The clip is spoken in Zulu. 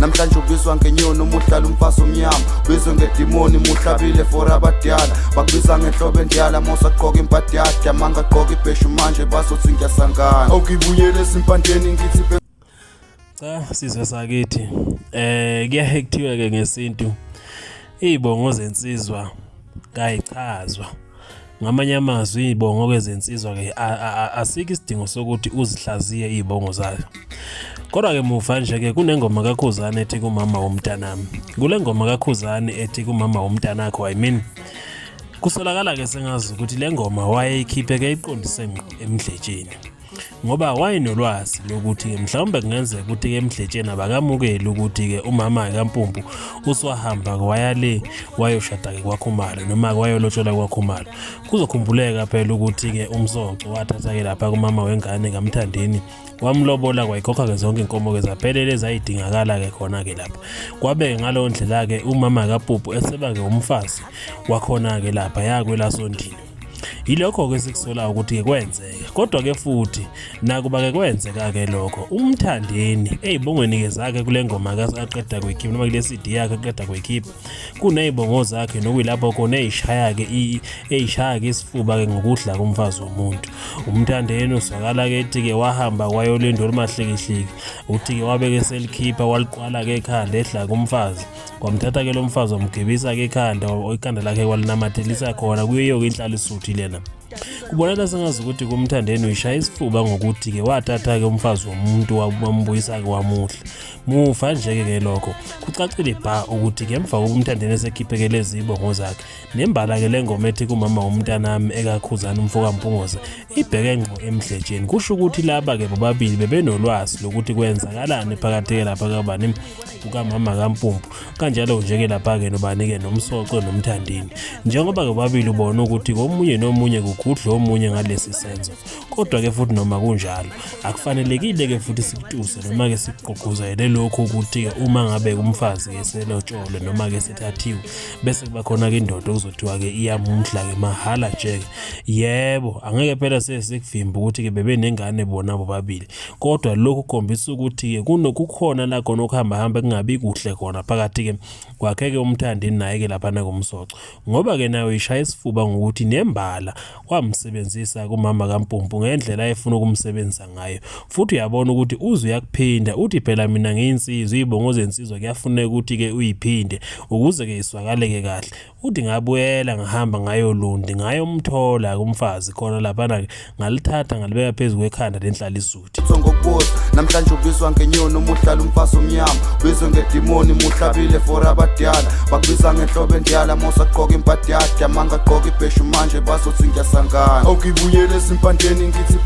namhlanje ubizwa ngenyoni umuhlala umfazi omnyama ubizwe ngedimoni muhlabile for abadala bakubiza ngenhlobo endiyala mosaqoka impahla yakhe amanga aqoka ibheshu manje bazothi ngiyasangana okuyibuyela esimpandeni ngithi cha sizwe sakithi kuyahektiwe ke ngesintu izibongo zensizwa kayichazwa ngamanye amazwi izibongo kwezensizwa ke asike isidingo sokuthi uzihlaziye izibongo zayo. Kodwa ke muva nje ke kunengoma kaKhuzani ethi kumama womntanami. Kule ngoma kaKhuzani ethi kumama womntanakho kusolakala ke sengazi ukuthi le ngoma wayeyikhiphe ke iqondise emdletsheni. Ngoba wayenolwazi lokuthi ke mhlawumbe kungenzeka ukuthi ke emdletsheni abakamukeli ukuthi ke umama kaMpumpu uswahamba wayale wayoshada ke kwaKhumalo noma wayolotshola kwaKhumalo. Kuzokhumbuleka phela ukuthi ke umsoco wathatha ke lapha kumama wengane kaMthandeni wamlobola kwayikhokha ke zonke inkomo ke zaphelele zayidingakala ke khona ke lapha. Kwabe ngalo ndlela ke umama kaPupu eseba ke umfazi wakhona ke lapha yakwelasondini. Yilokho ke sikusola ukuthi ke kwenzeke. Kodwa ke futhi nakuba ke kwenzeka ke lokho uMthandeni ezibongweni ke zakhe kule ngoma aqeda kuyikhipha noma kule CD yakhe aqeda kuyikhipha kunezibongo zakhe nokuyilapho khona ezishaya ke isifuba ke ngokudla komfazi womuntu. uMthandeni usakala ke ethi ke wahamba kwayolinda olumahlekishliki uthi ke wabeke selikhipha waliqwala ke ekhanda edla kumfazi kwamthatha ke lo mfazi wamgibisa ke ikhanda lakhe walinamathelisa khona kuyo ke inhlalo isuthi lena. Kubonakala sengazi ukuthi kuMthandeni uyishaya isifuba ngokuthi ke wathatha ke umfazi womuntu wambuyisa ke wamuhla. Muva nje ke lokho kucacile bha ukuthi ke emva kokuMthandeni esekhiphe lezi izibongo zakhe nembala ke lengoma ethi kumama womntanami ekaKhuzani umfoka Mpungoza ibheke ngqo emdletsheni. Kusho ukuthi laba ke bobabili bebenolwazi lokuthi kwenzakalani phakathi ke lapha kabani kukamama kaMpumpu kanjalo nje ke lapha ke nobani ke nomsoco noMthandeni. Njengoba ke bobabili ubona ukuthi komunye nomunye kugudla omunye ngalesi senzo. Kodwa ke futhi noma kunjalo akufanelekile ke futhi sikutuse noma ke siqoqozele lokho ukuthi ke uma ngabe umfazi ke selotshole noma ke sethathiwe bese kuba khona ke indoda okuzothiwa ke iyamumhla ke mahala nje. Yebo angeke phela sesikuvimba ukuthi ke bebenengane bona bobabili. Kodwa lokho kukhombisa ukuthi ke kunokukhona la khona okuhamba kungabi kuhle khona phakathi ke kwakhe ke uMthandeni naye ke lapha nakumsoco. Ngoba ke nawe ishaya isifuba ngokuthi nembala wamsebenzisa kumama kaMpumpu ngendlela ayefuna ukumsebenzisa ngayo. Futhi uyabona ukuthi uze uyakuphinda uthi phela mina ngiyinsizwa izibongo zensizwa kuyafuneka ukuthi ke uyiphinde ukuze ke iswakale ke kahle. Uthi ngabuyela ngahamba ngayolundi ngayomthola kumfazi khona lapha ngalithatha ngalibeka phezulu kwekhanda lenhlala isuthi. Ngokubuza namhlanje ubizwa ngenyoni umuhlala umfazi omnyama ubizwe ngedimoni muhlabile for abadala bakubiza ngenhlobo endiyala mosaqoka impahla yakhe amanga aqoka ibheshu manje bazothi ngiyasangana okuyibuyela esimpandeni ngithi